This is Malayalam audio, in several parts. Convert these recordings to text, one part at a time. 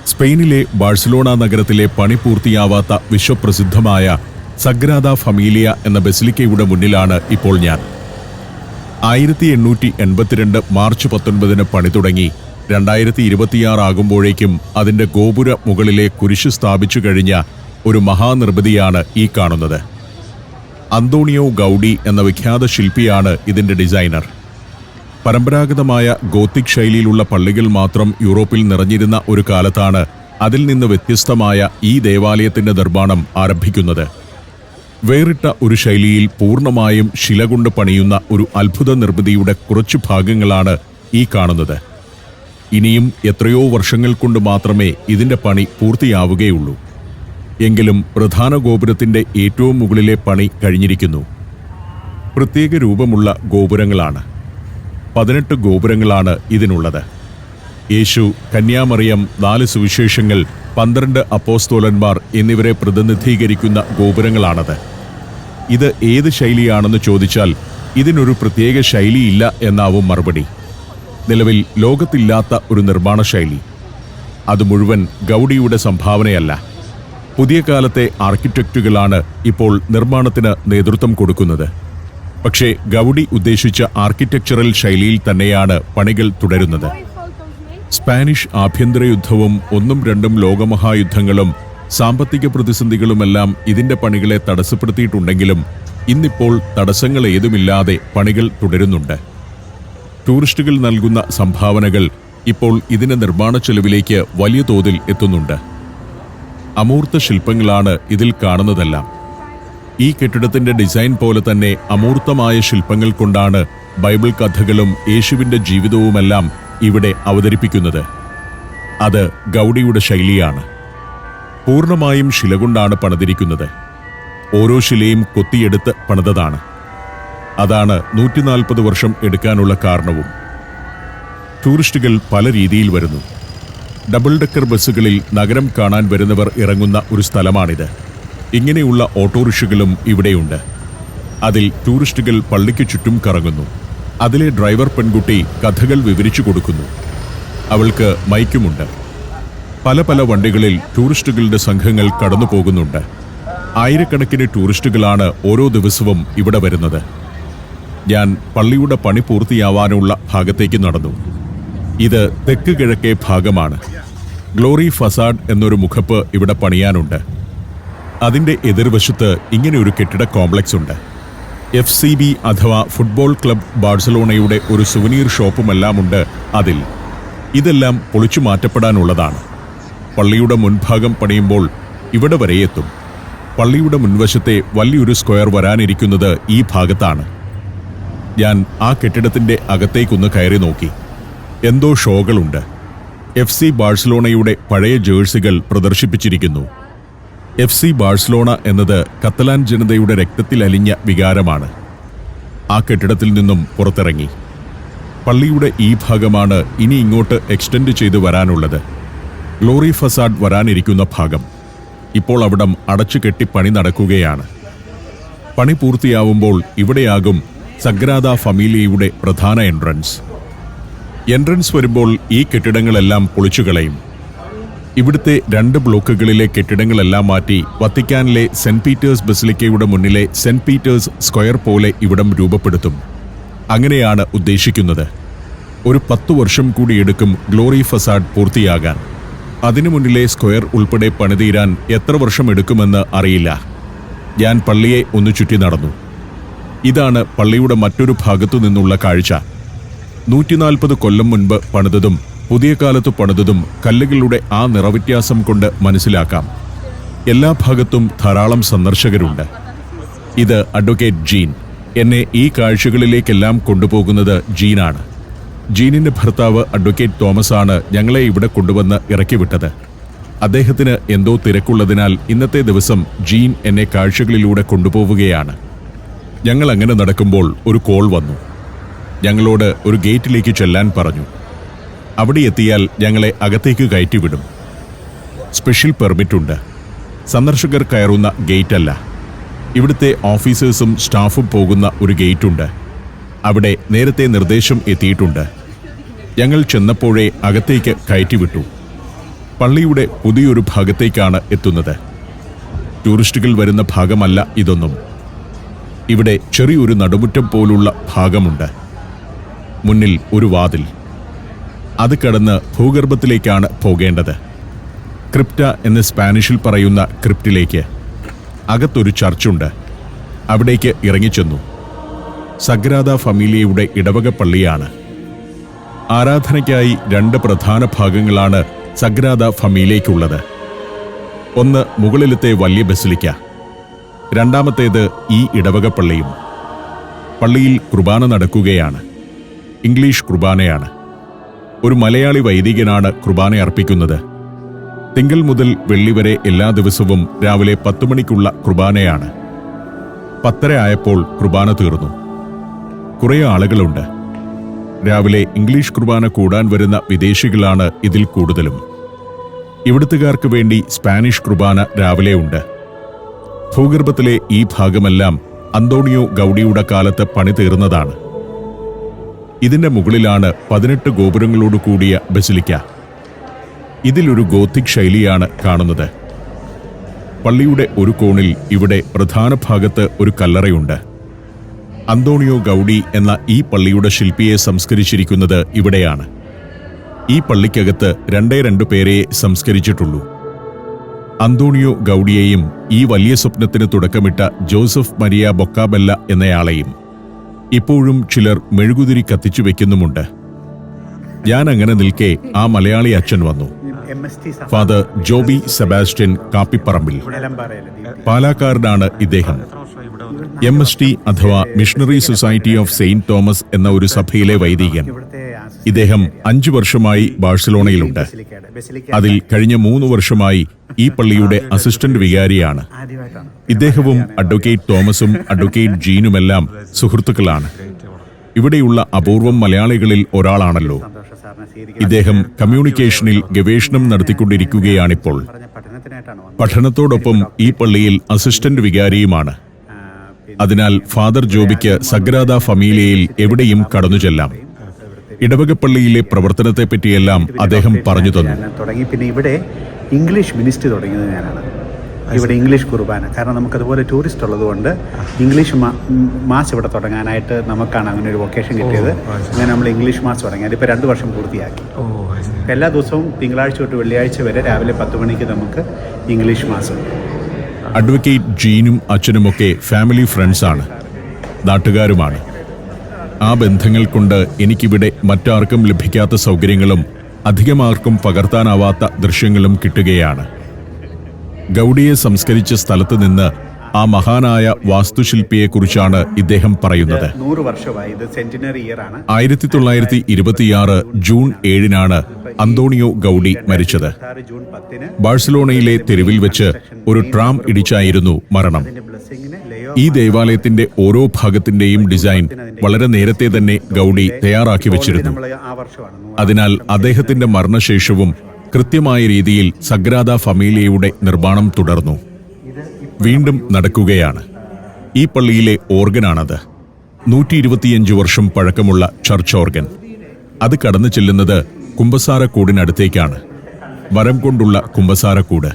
സ്പെയിനിലെ ബാഴ്സലോണ നഗരത്തിലെ പണി പൂർത്തിയാവാത്ത വിശ്വപ്രസിദ്ധമായ സഗ്രാദ ഫമീലിയ എന്ന ബസിലിക്കയുടെ മുന്നിലാണ് ഇപ്പോൾ ഞാൻ. 1882 മാർച്ച് 19 പണി തുടങ്ങി 2026 ആകുമ്പോഴേക്കും അതിന്റെ ഗോപുര മുകളിലെ കുരിശ് സ്ഥാപിച്ചു കഴിഞ്ഞ ഒരു മഹാനിർമ്മിതിയാണ് ഈ കാണുന്നത്. അന്തോണിയോ ഗൗഡി എന്ന വിഖ്യാത ശില്പിയാണ് ഇതിന്റെ ഡിസൈനർ. പരമ്പരാഗതമായ ഗോത്തിക് ശൈലിയിലുള്ള പള്ളികൾ മാത്രം യൂറോപ്പിൽ നിറഞ്ഞിരുന്ന ഒരു കാലത്താണ് അതിൽ നിന്ന് വ്യത്യസ്തമായ ഈ ദേവാലയത്തിന്റെ നിർമ്മാണം ആരംഭിക്കുന്നത്. വേറിട്ട ഒരു ശൈലിയിൽ പൂർണ്ണമായും ശില കൊണ്ട് പണിയുന്ന ഒരു അത്ഭുത നിർമ്മിതിയുടെ കുറച്ചു ഭാഗങ്ങളാണ് ഈ കാണുന്നത്. ഇനിയും എത്രയോ വർഷങ്ങൾ കൊണ്ട് മാത്രമേ ഇതിന്റെ പണി പൂർത്തിയാവുകയുള്ളൂ. എങ്കിലും പ്രധാന ഗോപുരത്തിന്റെ ഏറ്റവും മുകളിലെ പണി കഴിഞ്ഞിരിക്കുന്നു. പ്രത്യേക രൂപമുള്ള ഗോപുരങ്ങളാണ്. 18 ഗോപുരങ്ങളാണ് ഇതിനുള്ളത്. യേശു, കന്യാമറിയം, 4 സുവിശേഷങ്ങൾ, 12 അപ്പോസ്തോലന്മാർ എന്നിവരെ പ്രതിനിധീകരിക്കുന്ന ഗോപുരങ്ങളാണത്. ഇത് ഏത് ശൈലിയാണെന്ന് ചോദിച്ചാൽ ഇതിനൊരു പ്രത്യേക ശൈലിയില്ല എന്നാവും മറുപടി. നിലവിൽ ലോകത്തില്ലാത്ത ഒരു നിർമ്മാണ ശൈലി. അത് മുഴുവൻ ഗൗഡിയുടെ സംഭാവനയല്ല. പുതിയ കാലത്തെ ആർക്കിടെക്റ്റുകളാണ് ഇപ്പോൾ നിർമ്മാണത്തിന് നേതൃത്വം കൊടുക്കുന്നത്. പക്ഷേ ഗൗഡി ഉദ്ദേശിച്ച ആർക്കിടെക്ചറൽ ശൈലിയിൽ തന്നെയാണ് പണികൾ തുടരുന്നത്. സ്പാനിഷ് ആഭ്യന്തര യുദ്ധവും 1ഉം 2ഉം ലോകമഹായുദ്ധങ്ങളും സാമ്പത്തിക പ്രതിസന്ധികളുമെല്ലാം ഇതിന്റെ പണികളെ തടസ്സപ്പെടുത്തിയിട്ടുണ്ടെങ്കിലും ഇന്നിപ്പോൾ തടസ്സങ്ങൾ ഏതുമില്ലാതെ പണികൾ തുടരുന്നുണ്ട്. ടൂറിസ്റ്റുകൾ നൽകുന്ന സംഭാവനകൾ ഇപ്പോൾ ഇതിന്റെ നിർമ്മാണ ചെലവിലേക്ക് വലിയ തോതിൽ എത്തുന്നുണ്ട്. അമൂർത്ത ശില്പങ്ങളാണ് ഇതിൽ കാണുന്നതെല്ലാം. ഈ കെട്ടിടത്തിന്റെ ഡിസൈൻ പോലെ തന്നെ അമൂർത്തമായ ശില്പങ്ങൾ കൊണ്ടാണ് ബൈബിൾ കഥകളും യേശുവിന്റെ ജീവിതവുമെല്ലാം ഇവിടെ അവതരിപ്പിക്കുന്നത്. അത് ഗൗഡിയുടെ ശൈലിയാണ്. പൂർണ്ണമായും ശില കൊണ്ടാണ് പണിതിരിക്കുന്നത്. ഓരോ ശിലയും കൊത്തിയെടുത്ത് പണിതതാണ്. അതാണ് 140 വർഷം എടുക്കാനുള്ള കാരണവും. ടൂറിസ്റ്റുകൾ പല രീതിയിൽ വരുന്നു. ഡബിൾ ഡെക്കർ ബസ്സുകളിൽ നഗരം കാണാൻ വരുന്നവർ ഇറങ്ങുന്ന ഒരു സ്ഥലമാണിത്. ഇങ്ങനെയുള്ള ഓട്ടോറിക്ഷകളും ഇവിടെയുണ്ട്. അതിൽ ടൂറിസ്റ്റുകൾ പള്ളിക്ക് ചുറ്റും കറങ്ങുന്നു. അതിലെ ഡ്രൈവർ പെൺകുട്ടി കഥകൾ വിവരിച്ചു കൊടുക്കുന്നു. അവൾക്ക് മൈക്കുമുണ്ട്. പല പല വണ്ടികളിൽ ടൂറിസ്റ്റുകളുടെ സംഘങ്ങൾ കടന്നു പോകുന്നുണ്ട്. ആയിരക്കണക്കിന് ടൂറിസ്റ്റുകളാണ് ഓരോ ദിവസവും ഇവിടെ വരുന്നത്. ഞാൻ പള്ളിയുടെ പണി പൂർത്തിയാവാനുള്ള ഭാഗത്തേക്ക് നടന്നു. ഇത് തെക്ക് കിഴക്കേ ഭാഗമാണ്. ഗ്ലോറി ഫസാഡ് എന്നൊരു മുഖപ്പ് ഇവിടെ പണിയാനുണ്ട്. അതിന്റെ എതിർവശത്ത് ഇങ്ങനെയൊരു കെട്ടിട കോംപ്ലക്സ് ഉണ്ട്. FCB അഥവാ ഫുട്ബോൾ ക്ലബ് ബാഴ്സലോണയുടെ ഒരു സുവനീർ ഷോപ്പുമെല്ലാമുണ്ട് അതിൽ. ഇതെല്ലാം പൊളിച്ചു മാറ്റപ്പെടാനുള്ളതാണ്. പള്ളിയുടെ മുൻഭാഗം പണിയുമ്പോൾ ഇവിടെ വരെ എത്തും. പള്ളിയുടെ മുൻവശത്തെ വലിയൊരു സ്ക്വയർ വരാനിരിക്കുന്നത് ഈ ഭാഗത്താണ്. ഞാൻ ആ കെട്ടിടത്തിന്റെ അകത്തേക്കൊന്ന് കയറി നോക്കി. എന്തോ ഷോകളുണ്ട്. FC ബാഴ്സലോണയുടെ പഴയ ജേഴ്സികൾ പ്രദർശിപ്പിച്ചിരിക്കുന്നു. FC ബാഴ്സലോണ എന്നത് കത്തലാൻ ജനതയുടെ രക്തത്തിൽ അലിഞ്ഞ വികാരമാണ്. ആ കെട്ടിടത്തിൽ നിന്നും പുറത്തിറങ്ങി. പള്ളിയുടെ ഈ ഭാഗമാണ് ഇനി ഇങ്ങോട്ട് എക്സ്റ്റെൻഡ് ചെയ്തു വരാനുള്ളത്. ഗ്ലോറി ഫസാഡ് വരാനിരിക്കുന്ന ഭാഗം. ഇപ്പോൾ അവിടം അടച്ചു കെട്ടി പണി നടക്കുകയാണ്. പണി പൂർത്തിയാവുമ്പോൾ ഇവിടെയാകും സഗ്രാദ ഫമീലിയയുടെ പ്രധാന എൻട്രൻസ് വരുമ്പോൾ ഈ കെട്ടിടങ്ങളെല്ലാം പൊളിച്ചുകളയും. ഇവിടുത്തെ 2 ബ്ലോക്കുകളിലെ കെട്ടിടങ്ങളെല്ലാം മാറ്റി വത്തിക്കാനിലെ സെന്റ് പീറ്റേഴ്സ് ബസിലിക്കയുടെ മുന്നിലെ സെന്റ് പീറ്റേഴ്സ് സ്ക്വയർ പോലെ ഇവിടം രൂപപ്പെടുത്തും. അങ്ങനെയാണ് ഉദ്ദേശിക്കുന്നത്. ഒരു 10 വർഷം കൂടി എടുക്കും ഗ്ലോറി ഫസാഡ് പൂർത്തിയാകാൻ. അതിനു മുന്നിലെ സ്ക്വയർ ഉൾപ്പെടെ പണിതീരാൻ എത്ര വർഷം എടുക്കുമെന്ന് അറിയില്ല. ഞാൻ പള്ളിയെ ഒന്ന് ചുറ്റി നടന്നു. ഇതാണ് പള്ളിയുടെ മറ്റൊരു ഭാഗത്തു നിന്നുള്ള കാഴ്ച. 140 കൊല്ലം മുൻപ് പണിതതും പുതിയ കാലത്ത് പണിതതും കല്ലുകളുടെ ആ നിറവ്യത്യാസം കൊണ്ട് മനസ്സിലാക്കാം. എല്ലാ ഭാഗത്തും ധാരാളം സന്ദർശകരുണ്ട്. ഇത് അഡ്വക്കേറ്റ് ജീൻ. എന്നെ ഈ കാഴ്ചകളിലേക്കെല്ലാം കൊണ്ടുപോകുന്നത് ജീനാണ്. ജീനിന്റെ ഭർത്താവ് അഡ്വക്കേറ്റ് തോമസാണ് ഞങ്ങളെ ഇവിടെ കൊണ്ടുവന്ന് ഇറക്കിവിട്ടത്. അദ്ദേഹത്തിന് എന്തോ തിരക്കുള്ളതിനാൽ ഇന്നത്തെ ദിവസം ജീൻ എന്നെ കാഴ്ചകളിലൂടെ കൊണ്ടുപോവുകയാണ്. ഞങ്ങൾ അങ്ങനെ നടക്കുമ്പോൾ ഒരു കോൾ വന്നു. ഞങ്ങളോട് ഒരു ഗേറ്റിലേക്ക് ചെല്ലാൻ പറഞ്ഞു. അവിടെ എത്തിയാൽ ഞങ്ങളെ അകത്തേക്ക് കയറ്റിവിടും. സ്പെഷ്യൽ പെർമിറ്റ് ഉണ്ട്. സന്ദർശകർ കയറുന്ന ഗേറ്റല്ല. ഇവിടുത്തെ ഓഫീസേഴ്സും സ്റ്റാഫും പോകുന്ന ഒരു ഗേറ്റുണ്ട്. അവിടെ നേരത്തെ നിർദ്ദേശം എത്തിയിട്ടുണ്ട്. ഞങ്ങൾ ചെന്നപ്പോഴേ അകത്തേക്ക് കയറ്റിവിട്ടു. പള്ളിയുടെ പുതിയൊരു ഭാഗത്തേക്കാണ് എത്തുന്നത്. ടൂറിസ്റ്റുകൾ വരുന്ന ഭാഗമല്ല ഇതൊന്നും. ഇവിടെ ചെറിയൊരു നടുമുറ്റം പോലുള്ള ഭാഗമുണ്ട്. മുന്നിൽ ഒരു വാതിൽ. അത് കടന്ന് ഭൂഗർഭത്തിലേക്കാണ് പോകേണ്ടത്. ക്രിപ്റ്റ എന്ന് സ്പാനിഷിൽ പറയുന്ന ക്രിപ്റ്റിലേക്ക്. അകത്തൊരു ചർച്ചുണ്ട്. അവിടേക്ക് ഇറങ്ങിച്ചെന്നു. സഗ്രാദ ഫമീലിയയുടെ ഇടവക പള്ളിയാണ്. ആരാധനയ്ക്കായി 2 പ്രധാന ഭാഗങ്ങളാണ് സഗ്രാദ ഫമീലിയയ്ക്കുള്ളത്. ഒന്ന് മുകളിലത്തെ വലിയ ബസിലിക്ക, രണ്ടാമത്തേത് ഈ ഇടവക പള്ളിയും. പള്ളിയിൽ കുർബാന നടക്കുകയാണ്. ഇംഗ്ലീഷ് കുർബാനയാണ്. ഒരു മലയാളി വൈദികനാണ് കുർബാന അർപ്പിക്കുന്നത്. തിങ്കൾ മുതൽ വെള്ളി വരെ എല്ലാ ദിവസവും രാവിലെ 10 മണിക്കുള്ള കുർബാനയാണ്. 10:30 ആയപ്പോൾ കുർബാന തീർന്നു. കുറേ ആളുകളുണ്ട്. രാവിലെ ഇംഗ്ലീഷ് കുർബാന കൂടാൻ വരുന്ന വിദേശികളാണ് ഇതിൽ കൂടുതലും. ഇവിടുത്തുകാർക്ക് വേണ്ടി സ്പാനിഷ് കുർബാന രാവിലെ ഉണ്ട്. ഭൂഗർഭത്തിലെ ഈ ഭാഗമെല്ലാം അന്തോണിയോ ഗൗഡിയുടെ കാലത്ത് പണി തീർന്നതാണ്. ഇതിന്റെ മുകളിലാണ് 18 ഗോപുരങ്ങളോട് കൂടിയ ബസിലിക്ക. ഇതിലൊരു ഗോത്തിക് ശൈലിയാണ് കാണുന്നത്. പള്ളിയുടെ ഒരു കോണിൽ ഇവിടെ പ്രധാന ഭാഗത്ത് ഒരു കല്ലറയുണ്ട്. അന്തോണിയോ ഗൗഡി എന്ന ഈ പള്ളിയുടെ ശില്പിയെ സംസ്കരിച്ചിരിക്കുന്നത് ഇവിടെയാണ്. ഈ പള്ളിക്കകത്ത് 2 പേരെ സംസ്കരിച്ചിട്ടുള്ളൂ. അന്തോണിയോ ഗൗഡിയെയും ഈ വലിയ സ്വപ്നത്തിന് തുടക്കമിട്ട ജോസഫ് മരിയ ബൊക്കാബെല്ല എന്നയാളെയും. ഇപ്പോഴും ചിലർ മെഴുകുതിരി കത്തിച്ചു വെക്കുന്നുമുണ്ട്. ഞാൻ അങ്ങനെ നിൽക്കെ ആ മലയാളി അച്ഛൻ വന്നു. ഫാദർ ജോബി സെബാസ്റ്റ്യൻ കാപ്പിപ്പറമ്പിൽ. പാലാക്കാരനാണ് ഇദ്ദേഹം. MST അഥവാ Missionary Society of Saint Thomas എന്ന ഒരു സഭയിലെ വൈദികൻ. ഇദ്ദേഹം 5 വർഷമായി ബാഴ്സലോണയിലുണ്ട്. അതിൽ കഴിഞ്ഞ 3 വർഷമായി ഈ പള്ളിയുടെ അസിസ്റ്റന്റ് വികാരിയാണ്. ഇദ്ദേഹവും അഡ്വക്കേറ്റ് തോമസും അഡ്വക്കേറ്റ് ജീനുമെല്ലാം സുഹൃത്തുക്കളാണ്. ഇവിടെയുള്ള അപൂർവം മലയാളികളിൽ ഒരാളാണല്ലോ. ഇദ്ദേഹം കമ്മ്യൂണിക്കേഷനിൽ ഗവേഷണം നടത്തിക്കൊണ്ടിരിക്കുകയാണിപ്പോൾ. പഠനത്തോടൊപ്പം ഈ പള്ളിയിൽ അസിസ്റ്റന്റ് വികാരിയുമാണ്. അതിനാൽ ഫാദർ ജോബിക്ക് സഗ്രാദ ഫമീലിയയിൽ എവിടെയും കടന്നു ചെല്ലാം. ഇടവകപ്പള്ളിയിലെ പ്രവർത്തനത്തെപ്പറ്റിയെല്ലാം അദ്ദേഹം പറഞ്ഞു തന്നു. പിന്നെ ഇവിടെ ഇംഗ്ലീഷ് മിനിസ്ട്രി തുടങ്ങിയത് ഞാനാണ്. ഇവിടെ ഇംഗ്ലീഷ് കുർബാന, കാരണം നമുക്കതുപോലെ ടൂറിസ്റ്റ് ഉള്ളതുകൊണ്ട് ഇംഗ്ലീഷ് മാസ് ഇവിടെ തുടങ്ങാനായിട്ട് നമുക്കാണ് അങ്ങനെ ഒരു വൊക്കേഷൻ കിട്ടിയത്. അങ്ങനെ നമ്മൾ ഇംഗ്ലീഷ് മാസ് തുടങ്ങി. അതിപ്പോൾ 2 വർഷം പൂർത്തിയാക്കി. എല്ലാ ദിവസവും തിങ്കളാഴ്ച തൊട്ട് വെള്ളിയാഴ്ച വരെ രാവിലെ 10 മണിക്ക് നമുക്ക് ഇംഗ്ലീഷ് മാസ് ഉണ്ട്. അഡ്വക്കേറ്റ് ജീനും അച്ഛനുമൊക്കെ ഫാമിലി ഫ്രണ്ട്സാണ്, നാട്ടുകാരുമാണ്. ആ ബന്ധങ്ങൾ കൊണ്ട് എനിക്കിവിടെ മറ്റാർക്കും ലഭിക്കാത്ത സൗകര്യങ്ങളും അധികമാർക്കും പകർത്താനാവാത്ത ദൃശ്യങ്ങളും കിട്ടുകയാണ്. ഗൗഡിയെ സംസ്കരിച്ച സ്ഥലത്ത് നിന്ന് ആ മഹാനായ വാസ്തുശില്പിയെക്കുറിച്ചാണ് ഇദ്ദേഹം പറയുന്നത്. 100 വർഷമായി. ഇത് സെന്റിനറി ഇയർ ആണ്. 1926 ജൂൺ 7 അന്തോണിയോ ഗൗഡി മരിച്ചത്. ബാഴ്സലോണയിലെ തെരുവിൽ വെച്ച് ഒരു ട്രാം ഇടിച്ചായിരുന്നു മരണം. ഈ ദേവാലയത്തിന്റെ ഓരോ ഭാഗത്തിന്റെയും ഡിസൈൻ വളരെ നേരത്തെ തന്നെ ഗൗഡി തയ്യാറാക്കി വെച്ചിരുന്നു. അതിനാൽ അദ്ദേഹത്തിന്റെ മരണശേഷവും കൃത്യമായ രീതിയിൽ സഗ്രാദ ഫമീലിയയുടെ നിർമ്മാണം തുടർന്നു. വീണ്ടും നടക്കുകയാണ്. ഈ പള്ളിയിലെ ഓർഗനാണത്. 125 വർഷം പഴക്കമുള്ള ചർച്ച് ഓർഗൻ. അത് കടന്നു ചെല്ലുന്നത് കുമ്പസാരക്കൂടിനടുത്തേക്കാണ്. മരം കൊണ്ടുള്ള കുമ്പസാരക്കൂട്.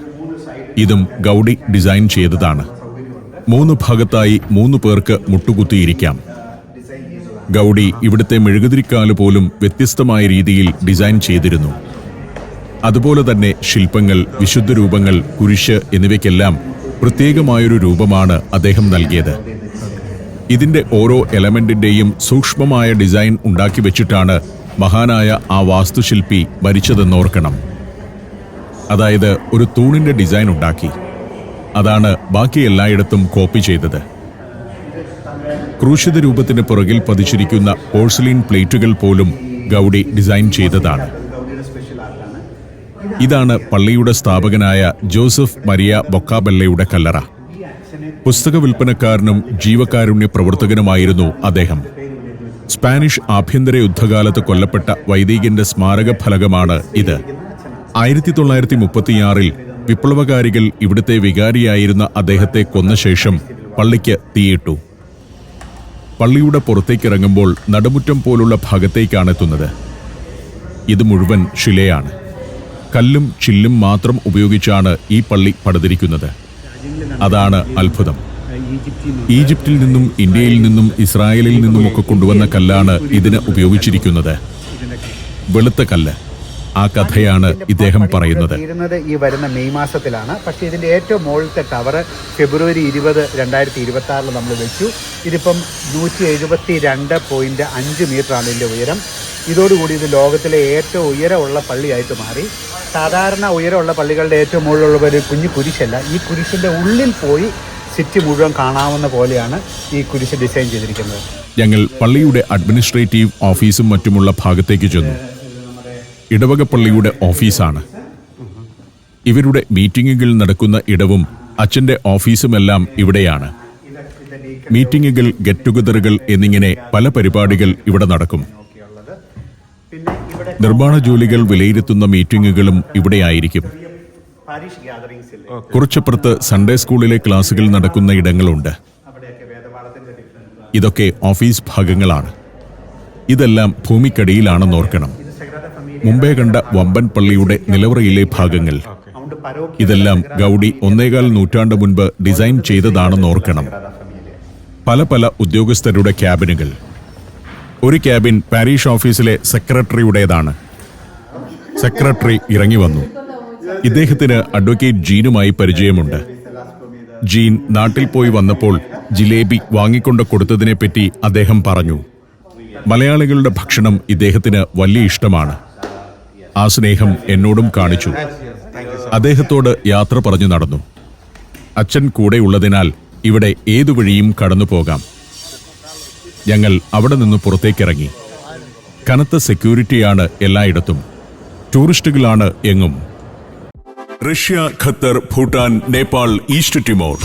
ഇതും ഗൗഡി ഡിസൈൻ ചെയ്തതാണ്. 3 ഭാഗത്തായി 3 പേർക്ക് മുട്ടുകുത്തിയിരിക്കാം. ഗൗഡി ഇവിടുത്തെ മെഴുകുതിരിക്കാല് പോലും വ്യത്യസ്തമായ രീതിയിൽ ഡിസൈൻ ചെയ്തിരുന്നു. അതുപോലെ തന്നെ ശില്പങ്ങൾ, വിശുദ്ധ രൂപങ്ങൾ, കുരിശ് എന്നിവയ്ക്കെല്ലാം പ്രത്യേകമായൊരു രൂപമാണ് അദ്ദേഹം നൽകിയത്. ഇതിന്റെ ഓരോ എലമെന്റിന്റെയും സൂക്ഷ്മമായ ഡിസൈൻ ഉണ്ടാക്കി വെച്ചിട്ടാണ് മഹാനായ ആ വാസ്തുശില്പി മരിച്ചതെന്നോർക്കണം. അതായത് ഒരു തൂണിന്റെ ഡിസൈൻ ഉണ്ടാക്കി. അതാണ് ബാക്കി എല്ലായിടത്തും കോപ്പി ചെയ്തത്. ക്രൂശിത രൂപത്തിന് പുറകിൽ പതിച്ചിരിക്കുന്ന പോഴ്സലീൻ പ്ലേറ്റുകൾ പോലും ഗൗഡി ഡിസൈൻ ചെയ്തതാണ്. ഇതാണ് പള്ളിയുടെ സ്ഥാപകനായ ജോസഫ് മരിയ ബൊക്കാബെല്ലയുടെ കല്ലറ. പുസ്തക വിൽപ്പനക്കാരനും ജീവകാരുണ്യ പ്രവർത്തകനുമായിരുന്നു അദ്ദേഹം. സ്പാനിഷ് ആഭ്യന്തര യുദ്ധകാലത്ത് കൊല്ലപ്പെട്ട വൈദികന്റെ സ്മാരക ഫലകമാണ് ഇത്. 1936 വിപ്ലവകാരികൾ ഇവിടുത്തെ വികാരിയായിരുന്ന അദ്ദേഹത്തെ കൊന്ന ശേഷം പള്ളിക്ക് തീയിട്ടു. പള്ളിയുടെ പുറത്തേക്കിറങ്ങുമ്പോൾ നടുമുറ്റം പോലുള്ള ഭാഗത്തേക്കാണ് എത്തുന്നത്. ഇത് മുഴുവൻ ശിലയാണ്. കല്ലും ചില്ലും മാത്രം ഉപയോഗിച്ചാണ് ഈ പള്ളി പണിതിരിക്കുന്നത്. അതാണ് അത്ഭുതം. ഈജിപ്തിൽ നിന്നും ഇന്ത്യയിൽ നിന്നും ഇസ്രായേലിൽ നിന്നുമൊക്കെ കൊണ്ടുവന്ന കല്ലാണ് ഇതിന് ഉപയോഗിച്ചിരിക്കുന്നത്. വെളുത്ത കല്ല്. ആ കഥയാണ് ഇദ്ദേഹം പറയുന്നത്. ഈ വരുന്ന മെയ് മാസത്തിലാണ്. പക്ഷേ ഇതിന്റെ ഏറ്റവും മുകളിലത്തെ ടവർ ഫെബ്രുവരി 20, 2026 നമ്മൾ വെച്ചു. ഇതിപ്പം 172.5 മീറ്ററാണ് ഇതിന്റെ ഉയരം. ഇതോടുകൂടി ഇത് ലോകത്തിലെ ഏറ്റവും ഉയരമുള്ള പള്ളിയായിട്ട് മാറി. സാധാരണ ഉയരമുള്ള പള്ളികളുടെ ഏറ്റവും മുകളിലുള്ള ഒരു കുഞ്ഞു കുരിശല്ല. ഈ കുരിശിന്റെ ഉള്ളിൽ പോയി സിറ്റി മുഴുവൻ കാണാവുന്ന പോലെയാണ് ഈ കുരിശ് ഡിസൈൻ ചെയ്തിരിക്കുന്നത്. ഞങ്ങൾ പള്ളിയുടെ അഡ്മിനിസ്ട്രേറ്റീവ് ഓഫീസും മറ്റുമുള്ള ഭാഗത്തേക്ക് ചെന്നു. ഇടവക പള്ളിയുടെ ഓഫീസാണ്. ഇവരുടെ മീറ്റിംഗുകൾ നടക്കുന്ന ഇടവും അച്ഛന്റെ ഓഫീസുമെല്ലാം ഇവിടെയാണ്. മീറ്റിംഗുകൾ, ഗെറ്റ് ടുഗദറുകൾ എന്നിങ്ങനെ പല പരിപാടികൾ ഇവിടെ നടക്കും. നിർമ്മാണ ജോലികൾ വിലയിരുത്തുന്ന മീറ്റിംഗുകളും ഇവിടെയായിരിക്കും. കുറച്ചപ്പുറത്ത് സൺഡേ സ്കൂളിലെ ക്ലാസുകൾ നടക്കുന്ന ഇടങ്ങളുണ്ട്. ഇതൊക്കെ ഓഫീസ് ഭാഗങ്ങളാണ്. ഇതെല്ലാം ഭൂമിക്കടിയിലാണെന്ന് ഓർക്കണം. മുമ്പേ കണ്ട വമ്പൻ പള്ളിയുടെ നിലവറയിലെ ഭാഗങ്ങൾ, ഇതെല്ലാം ഗൗഡി 1.25 നൂറ്റാണ്ട് മുൻപ് ഡിസൈൻ ചെയ്തതാണെന്ന് ഓർക്കണം. പല പല ഉദ്യോഗസ്ഥരുടെ ക്യാബിനുകൾ. ഒരു ക്യാബിൻ പാരീഷ് ഓഫീസിലെ സെക്രട്ടറിയുടേതാണ്. സെക്രട്ടറി ഇറങ്ങി വന്നു. ഇദ്ദേഹത്തിന് അഡ്വക്കേറ്റ് ജീനുമായി പരിചയമുണ്ട്. ജീൻ നാട്ടിൽ പോയി വന്നപ്പോൾ ജിലേബി വാങ്ങിക്കൊണ്ട് കൊടുത്തതിനെപ്പറ്റി അദ്ദേഹം പറഞ്ഞു. മലയാളികളുടെ ഭക്ഷണം ഇദ്ദേഹത്തിന് വലിയ ഇഷ്ടമാണ്. ആ സ്നേഹം എന്നോടും കാണിച്ചു. അദ്ദേഹത്തോട് യാത്ര പറഞ്ഞു നടന്നു. അച്ഛൻ കൂടെയുള്ളതിനാൽ ഇവിടെ ഏതു വഴിയും കടന്നു പോകാം. ഞങ്ങൾ അവിടെ നിന്ന് പുറത്തേക്കിറങ്ങി. കനത്ത സെക്യൂരിറ്റിയാണ് എല്ലായിടത്തും. ടൂറിസ്റ്റുകളാണ് എങ്ങും. Russia, Qatar, Bhutan, Nepal, East Timor.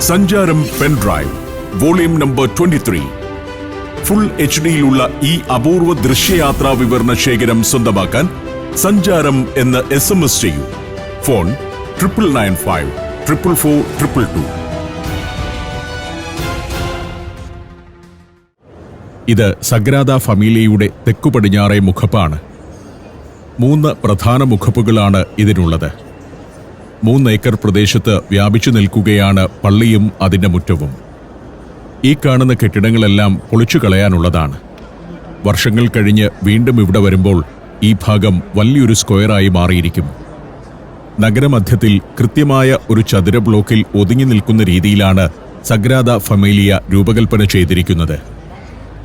സഞ്ചാരം pen drive volume number 23. Full HD-യിലുള്ള ഈ അപൂർവ ദൃശ്യയാത്രാ വിവരണ ശേഖരം സ്വന്തമാക്കാൻ സഞ്ചാരം എന്ന് SMS ചെയ്യൂ. ഫോൺ 9995 444 222. ഇത് സഗ്രാദ ഫമീലിയയുടെ തെക്കു പടിഞ്ഞാറേ മുഖപ്പാണ്. 3 പ്രധാന മുഖപ്പുകളാണ് ഇതിനുള്ളത്. 3 ഏക്കർ പ്രദേശത്ത് വ്യാപിച്ചു നിൽക്കുകയാണ് പള്ളിയും അതിന്റെ മുറ്റവും. ഈ കാണുന്ന കെട്ടിടങ്ങളെല്ലാം പൊളിച്ചു കളയാനുള്ളതാണ്. വർഷങ്ങൾ കഴിഞ്ഞ് വീണ്ടും ഇവിടെ വരുമ്പോൾ ഈ ഭാഗം വലിയൊരു സ്ക്വയറായി മാറിയിരിക്കും. നഗരമധ്യത്തിൽ കൃത്യമായ ഒരു ചതുര ബ്ലോക്കിൽ ഒതുങ്ങി നിൽക്കുന്ന രീതിയിലാണ് സഗ്രാദ ഫമീലിയ രൂപകൽപ്പന ചെയ്തിരിക്കുന്നത്.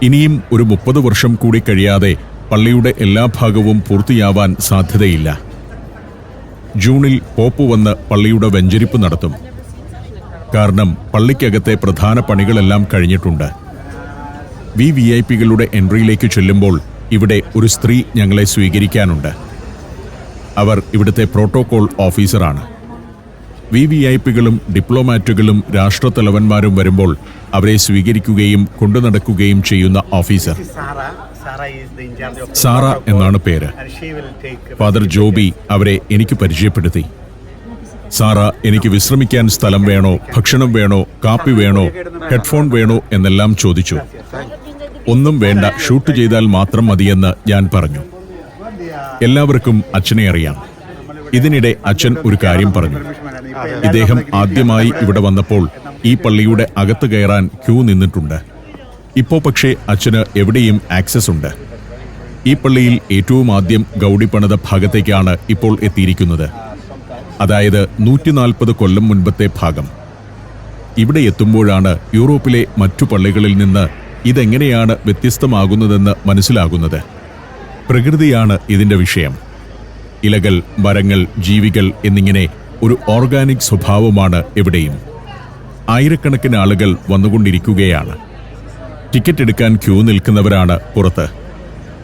ഇനിയും ഒരു 30 വർഷം കൂടി കഴിയാതെ പള്ളിയുടെ എല്ലാ ഭാഗവും പൂർത്തിയാവാൻ സാധ്യതയില്ല. ജൂണിൽ പോപ്പ് വന്ന് പള്ളിയുടെ വെഞ്ചരിപ്പ് നടത്തും. കാരണം പള്ളിക്കകത്തെ പ്രധാന പണികളെല്ലാം കഴിഞ്ഞിട്ടുണ്ട്. VIP-കളുടെ എൻട്രിയിലേക്ക് ചെല്ലുമ്പോൾ ഇവിടെ ഒരു സ്ത്രീ ഞങ്ങളെ സ്വീകരിക്കാനുണ്ട്. അവർ ഇവിടുത്തെ പ്രോട്ടോകോൾ ഓഫീസറാണ്. VIP-കളും ഡിപ്ലോമാറ്റുകളും രാഷ്ട്രത്തലവന്മാരും വരുമ്പോൾ അവരെ സ്വീകരിക്കുകയും കൊണ്ടുനടക്കുകയും ചെയ്യുന്ന ഓഫീസർ. സാറ എന്നാണ് പേര്. ഫാദർ ജോബി അവരെ എനിക്ക് പരിചയപ്പെടുത്തി. സാറ എനിക്ക് വിശ്രമിക്കാൻ സ്ഥലം വേണോ, ഭക്ഷണം വേണോ, കാപ്പി വേണോ, ഹെഡ്ഫോൺ വേണോ എന്നെല്ലാം ചോദിച്ചു. ഒന്നും വേണ്ട, ഷൂട്ട് ചെയ്താൽ മാത്രം മതിയെന്ന് ഞാൻ പറഞ്ഞു. എല്ലാവർക്കും അച്ഛനെ അറിയാം. ഇതിനിടെ അച്ഛൻ ഒരു കാര്യം പറഞ്ഞു. ഇദ്ദേഹം ആദ്യമായി ഇവിടെ വന്നപ്പോൾ ഈ പള്ളിയുടെ അകത്ത് കയറാൻ ക്യൂ നിന്നിട്ടുണ്ട്. ഇപ്പോൾ പക്ഷേ അച്ഛന് എവിടെയും ആക്സസ് ഉണ്ട്. ഈ പള്ളിയിൽ ഏറ്റവും ആദ്യം ഗൗഡി പണിത ഭാഗത്തേക്കാണ് ഇപ്പോൾ എത്തിയിരിക്കുന്നത്. അതായത് 140 കൊല്ലം മുൻപത്തെ ഭാഗം. ഇവിടെ എത്തുമ്പോഴാണ് യൂറോപ്പിലെ മറ്റു പള്ളികളിൽ നിന്ന് ഇതെങ്ങനെയാണ് വ്യത്യസ്തമാകുന്നതെന്ന് മനസ്സിലാകുന്നത്. പ്രകൃതിയാണ് ഇതിന്റെ വിഷയം. ഇലകൾ, മരങ്ങൾ, ജീവികൾ എന്നിങ്ങനെ ഒരു ഓർഗാനിക് സ്വഭാവമാണ് എവിടെയും. ആയിരക്കണക്കിന് ആളുകൾ വന്നുകൊണ്ടിരിക്കുകയാണ്. ടിക്കറ്റ് എടുക്കാൻ ക്യൂ നിൽക്കുന്നവരാണ് പുറത്ത്.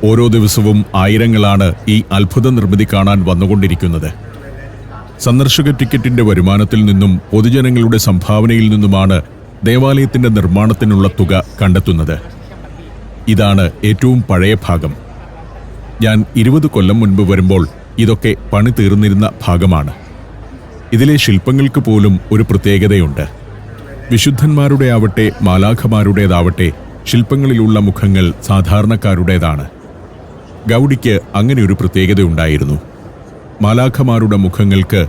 ഓരോ ദിവസവും ആയിരങ്ങളാണ് ഈ അത്ഭുത നിർമ്മിതി കാണാൻ വന്നുകൊണ്ടിരിക്കുന്നത്. സന്ദർശക ടിക്കറ്റിന്റെ വരുമാനത്തിൽ നിന്നും പൊതുജനങ്ങളുടെ സംഭാവനയിൽ നിന്നുമാണ് ദേവാലയത്തിന്റെ നിർമ്മാണത്തിനുള്ള തുക കണ്ടെത്തുന്നത്. ഇതാണ് ഏറ്റവും പഴയ ഭാഗം. ഞാൻ 20 കൊല്ലം മുൻപ് വരുമ്പോൾ ഇതൊക്കെ പണി തീർന്നിരുന്ന ഭാഗമാണ്. ഇതിലെ ശില്പങ്ങൾക്ക് പോലും ഒരു പ്രത്യേകതയുണ്ട്. വിശുദ്ധന്മാരുടെ ആവട്ടെ മാലാഖമാരുടേതാവട്ടെ ശില്പങ്ങളിലുള്ള മുഖങ്ങൾ സാധാരണക്കാരുടേതാണ്. ഗൗഡിക്ക് അങ്ങനെ ഒരു പ്രത്യേകതയുണ്ടായിരുന്നു. മാലാഖമാരുടെ മുഖങ്ങൾക്ക്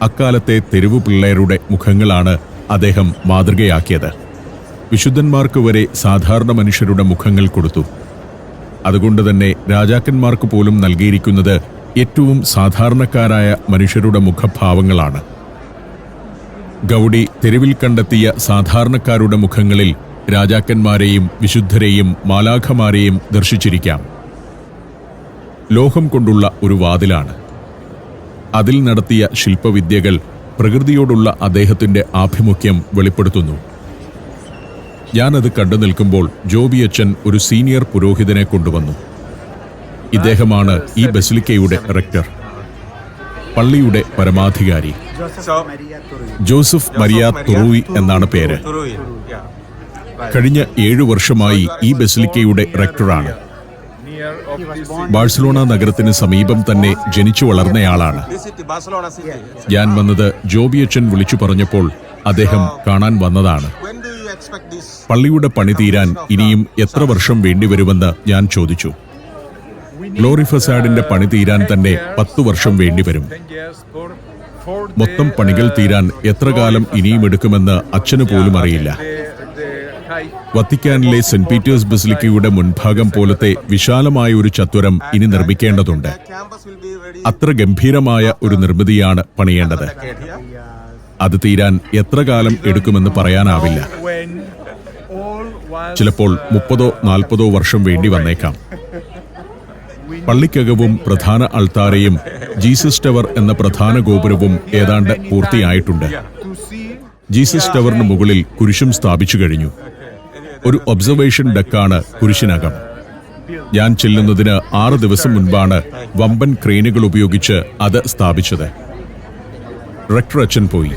അക്കാലത്തെ തെരുവു പിള്ളേരുടെ മുഖങ്ങളാണ് അദ്ദേഹം മാതൃകയാക്കിയത്. വിശുദ്ധന്മാർക്ക് വരെ സാധാരണ മനുഷ്യരുടെ മുഖങ്ങൾ കൊടുത്തു. അതുകൊണ്ട് തന്നെ രാജാക്കന്മാർക്ക് പോലും നൽകിയിരിക്കുന്നത് ഏറ്റവും സാധാരണക്കാരായ മനുഷ്യരുടെ മുഖഭാവങ്ങളാണ്. ഗൗഡി തെരുവിൽ കണ്ടെത്തിയ സാധാരണക്കാരുടെ മുഖങ്ങളിൽ രാജാക്കന്മാരെയും വിശുദ്ധരെയും മാലാഖമാരെയും ദർശിച്ചിരിക്കാം. ലോഹം കൊണ്ടുള്ള ഒരു വാതിലാണ്. അതിൽ നടത്തിയ ശില്പവിദ്യകൾ പ്രകൃതിയോടുള്ള അദ്ദേഹത്തിന്റെ ആഭിമുഖ്യം വെളിപ്പെടുത്തുന്നു. ഞാനത് കണ്ടു നിൽക്കുമ്പോൾ ജോബിയച്ചൻ ഒരു സീനിയർ പുരോഹിതനെ കൊണ്ടുവന്നു. ഇദ്ദേഹമാണ് ഈ ബസിലിക്കയുടെ റെക്ടർ, പള്ളിയുടെ പരമാധികാരി. ജോസഫ് മരിയ തുറൂയി എന്നാണ് പേര്. കഴിഞ്ഞ 7 വർഷമായി ഈ ബസിലിക്കയുടെ റെക്ടറാണ്. ബാഴ്സലോണ നഗരത്തിന് സമീപം തന്നെ ജനിച്ചു വളർന്നയാളാണ്. ഞാൻ വന്നത് ജോബിയച്ചൻ വിളിച്ചു പറഞ്ഞപ്പോൾ അദ്ദേഹം കാണാൻ വന്നതാണ്. പള്ളിയുടെ പണി തീരാൻ ഇനിയും എത്ര വർഷം വേണ്ടിവരുമെന്ന് ഞാൻ ചോദിച്ചു. ഗ്ലോറി ഫസാഡിന്റെ പണി തീരാൻ തന്നെ 10 വർഷം വേണ്ടിവരും. മൊത്തം പണികൾ തീരാൻ എത്ര കാലം ഇനിയും എടുക്കുമെന്ന് അച്ഛന് പോലും അറിയില്ല. വത്തിക്കാനിലെ സെന്റ് പീറ്റേഴ്സ് ബസിലിക്കയുടെ മുൻഭാഗം പോലത്തെ വിശാലമായ ഒരു ചത്വരം ഇനി നിർമ്മിക്കേണ്ടതുണ്ട്. അത്ര ഗംഭീരമായ ഒരു നിർമ്മിതിയാണ് പണിയേണ്ടത്. അത് തീരാൻ എത്ര കാലം എടുക്കുമെന്ന് പറയാനാവില്ല. ചിലപ്പോൾ 30-40 വർഷം വേണ്ടി വന്നേക്കാം. പള്ളിക്കകവും പ്രധാന അൾത്താരയും ജീസസ് ടവർ എന്ന പ്രധാന ഗോപുരവും ഏതാണ്ട് പൂർത്തിയായിട്ടുണ്ട്. ജീസസ് ടവറിന് മുകളിൽ കുരിശും സ്ഥാപിച്ചു കഴിഞ്ഞു. ഒരു ഒബ്സർവേഷൻ ഡെക്കാണ് കുരിശിനകം. ഞാൻ ചെല്ലുന്നതിന് 6 ദിവസം മുൻപാണ് വമ്പൻ ക്രെയിനുകൾ ഉപയോഗിച്ച് അത് സ്ഥാപിച്ചത്. റെക്ടർ അച്ഛൻ പോയി.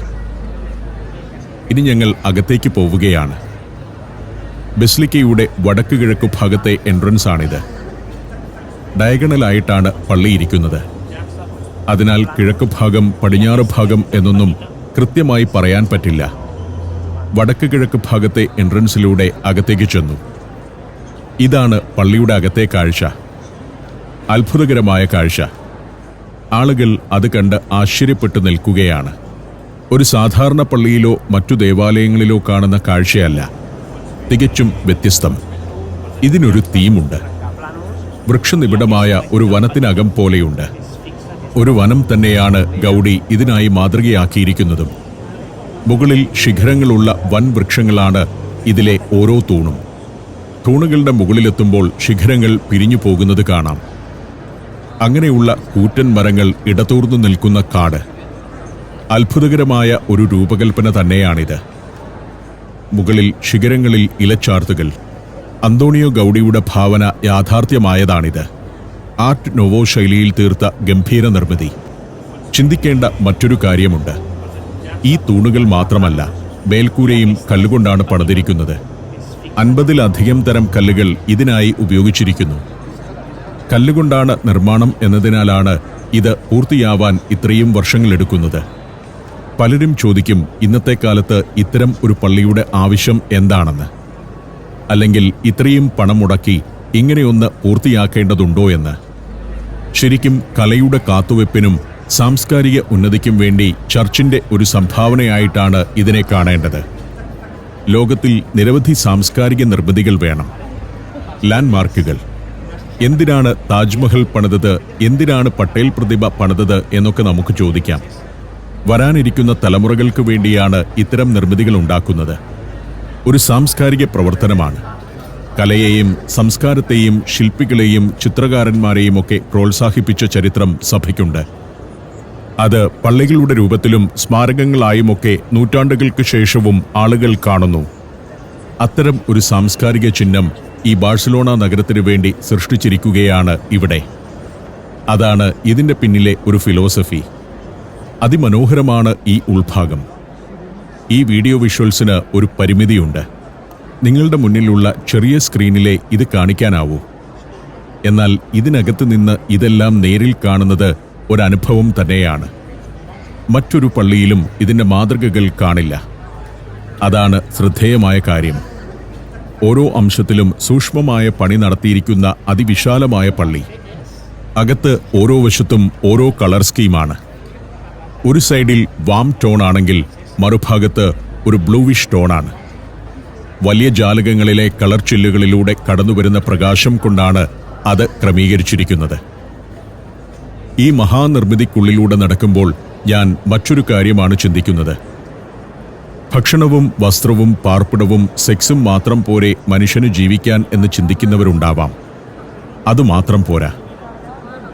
ഇനി ഞങ്ങൾ അകത്തേക്ക് പോവുകയാണ്. ബസിലിക്കയുടെ വടക്ക് കിഴക്ക് ഭാഗത്തെ എൻട്രൻസ് ആണിത്. ഡയഗണലായിട്ടാണ് പള്ളിയിരിക്കുന്നത്. അതിനാൽ കിഴക്ക് ഭാഗം പടിഞ്ഞാറ് ഭാഗം എന്നൊന്നും കൃത്യമായി പറയാൻ പറ്റില്ല. വടക്ക് കിഴക്ക് ഭാഗത്തെ എൻട്രൻസിലൂടെ അകത്തേക്ക് ചെന്നു. ഇതാണ് പള്ളിയുടെ അകത്തെ കാഴ്ച. അത്ഭുതകരമായ കാഴ്ച. ആളുകൾ അത് കണ്ട് ആശ്ചര്യപ്പെട്ടു നിൽക്കുകയാണ്. ഒരു സാധാരണ പള്ളിയിലോ മറ്റു ദേവാലയങ്ങളിലോ കാണുന്ന കാഴ്ചയല്ല. തികച്ചും വ്യത്യസ്തം. ഇതിനൊരു തീമുണ്ട്. വൃക്ഷനിബിഡമായ ഒരു വനത്തിനകം പോലെയുണ്ട്. ഒരു വനം തന്നെയാണ് ഗൗഡി ഇതിനായി മാതൃകയാക്കിയിരിക്കുന്നതും. മുകളിൽ ശിഖരങ്ങളുള്ള വൻ വൃക്ഷങ്ങളാണ് ഇതിലെ ഓരോ തൂണും. തൂണുകളുടെ മുകളിലെത്തുമ്പോൾ ശിഖരങ്ങൾ പിരിഞ്ഞു പോകുന്നത് കാണാം. അങ്ങനെയുള്ള കൂറ്റൻ മരങ്ങൾ ഇടതൂർന്നു നിൽക്കുന്ന കാട്. അത്ഭുതകരമായ ഒരു രൂപകൽപ്പന തന്നെയാണിത്. മുകളിൽ ശിഖരങ്ങളിൽ ഇലച്ചാർത്തുകൾ. അന്തോണിയോ ഗൗഡിയുടെ ഭാവന യാഥാർത്ഥ്യമായതാണിത്. ആർട്ട് നോവോ ശൈലിയിൽ തീർത്ത ഗംഭീര നിർമ്മിതി. ചിന്തിക്കേണ്ട മറ്റൊരു കാര്യമുണ്ട്. ഈ തൂണുകൾ മാത്രമല്ല, മേൽക്കൂരയും കല്ലുകൊണ്ടാണ് പണിതിരിക്കുന്നത്. 50-ലധികം തരം കല്ലുകൾ ഇതിനായി ഉപയോഗിച്ചിരിക്കുന്നു. കല്ലുകൊണ്ടാണ് നിർമ്മാണം എന്നതിനാലാണ് ഇത് പൂർത്തിയാവാൻ ഇത്രയും വർഷങ്ങളെടുക്കുന്നത്. പലരും ചോദിക്കും, ഇന്നത്തെ കാലത്ത് ഇത്തരം ഒരു പള്ളിയുടെ ആവശ്യം എന്താണെന്ന്, അല്ലെങ്കിൽ ഇത്രയും പണം മുടക്കി ഇങ്ങനെയൊന്ന് പൂർത്തിയാക്കേണ്ടതുണ്ടോ എന്ന്. ശരിക്കും കലയുടെ കാത്തുവെപ്പിനും സാംസ്കാരിക ഉന്നതിക്കും വേണ്ടി ചർച്ചിന്റെ ഒരു സംഭാവനയായിട്ടാണ് ഇതിനെ കാണേണ്ടത്. ലോകത്തിൽ നിരവധി സാംസ്കാരിക നിർമ്മിതികൾ വേണം, ലാൻഡ്മാർക്കുകൾ. എന്തിനാണ് താജ്മഹൽ പണിതത്, എന്തിനാണ് പട്ടേൽ പ്രതിമ പണിതത് എന്നൊക്കെ നമുക്ക് ചോദിക്കാം. വരാനിരിക്കുന്ന തലമുറകൾക്ക് വേണ്ടിയാണ് ഇത്തരം നിർമ്മിതികൾ ഉണ്ടാക്കുന്നത്. ഒരു സാംസ്കാരിക പ്രവർത്തനമാണ്. കലയെയും സംസ്കാരത്തെയും ശില്പികളെയും ചിത്രകാരന്മാരെയും ഒക്കെ പ്രോത്സാഹിപ്പിച്ച ചരിത്രം സഭയ്ക്കുണ്ട്. അത് പള്ളികളുടെ രൂപത്തിലും സ്മാരകങ്ങളായുമൊക്കെ നൂറ്റാണ്ടുകൾക്ക് ശേഷവും ആളുകൾ കാണുന്നു. അത്തരം ഒരു സാംസ്കാരിക ചിഹ്നം ഈ ബാഴ്സലോണ നഗരത്തിനു വേണ്ടി സൃഷ്ടിച്ചിരിക്കുകയാണ് ഇവിടെ. അതാണ് ഇതിൻ്റെ പിന്നിലെ ഒരു ഫിലോസഫി. അതിമനോഹരമാണ് ഈ ഉൾഭാഗം. ഈ വീഡിയോ വിഷ്വൽസിന് ഒരു പരിമിതിയുണ്ട്. നിങ്ങളുടെ മുന്നിലുള്ള ചെറിയ സ്ക്രീനിലെ ഇത് കാണിക്കാനാവൂ. എന്നാൽ ഇതിനകത്ത് നിന്ന് ഇതെല്ലാം നേരിൽ കാണുന്നത് ഒരനുഭവം തന്നെയാണ്. മറ്റൊരു പള്ളിയിലും ഇതിൻ്റെ മാതൃകകൾ കാണില്ല. അതാണ് ശ്രദ്ധേയമായ കാര്യം. ഓരോ അംശത്തിലും സൂക്ഷ്മമായ പണി നടത്തിയിരിക്കുന്ന അതിവിശാലമായ പള്ളി. അകത്ത് ഓരോ വശത്തും ഓരോ കളർ സ്കീമാണ്. ഒരു സൈഡിൽ വാം ടോൺ ആണെങ്കിൽ മറുഭാഗത്ത് ഒരു ബ്ലൂവിഷ് ടോണാണ്. വലിയ ജാലകങ്ങളിലെ കളർ ചില്ലുകളിലൂടെ കടന്നുവരുന്ന പ്രകാശം കൊണ്ടാണ് അത് ക്രമീകരിച്ചിരിക്കുന്നത്. ഈ മഹാനിർമ്മിതിക്കുള്ളിലൂടെ നടക്കുമ്പോൾ ഞാൻ മറ്റൊരു കാര്യമാണ് ചിന്തിക്കുന്നത്. ഭക്ഷണവും വസ്ത്രവും പാർപ്പിടവും സെക്സും മാത്രം പോരെ മനുഷ്യന് ജീവിക്കാൻ എന്ന് ചിന്തിക്കുന്നവരുണ്ടാവാം. അതുമാത്രം പോരാ,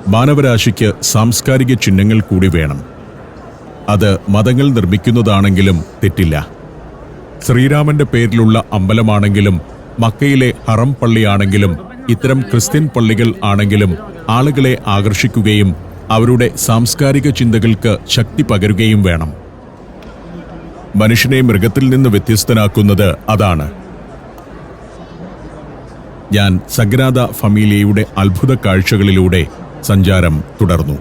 മാനവരാശിക്ക് സാംസ്കാരിക ചിഹ്നങ്ങൾ കൂടി വേണം. അത് മതങ്ങൾ നിർമ്മിക്കുന്നതാണെങ്കിലും തെറ്റില്ല. ശ്രീരാമന്റെ പേരിലുള്ള അമ്പലമാണെങ്കിലും മക്കയിലെ ഹറം പള്ളിയാണെങ്കിലും ഇത്തരം ക്രിസ്ത്യൻ പള്ളികൾ ആണെങ്കിലും ആളുകളെ ആകർഷിക്കുകയും അവരുടെ സാംസ്കാരിക ചിന്തകൾക്ക് ശക്തി പകരുകയും വേണം. മനുഷ്യനെ മൃഗത്തിൽ നിന്ന് വ്യത്യസ്തനാക്കുന്നത് അതാണ്. ഞാൻ സഗ്രാദ ഫമീലിയയുടെ അത്ഭുത കാഴ്ചകളിലൂടെ സഞ്ചാരം തുടർന്നു.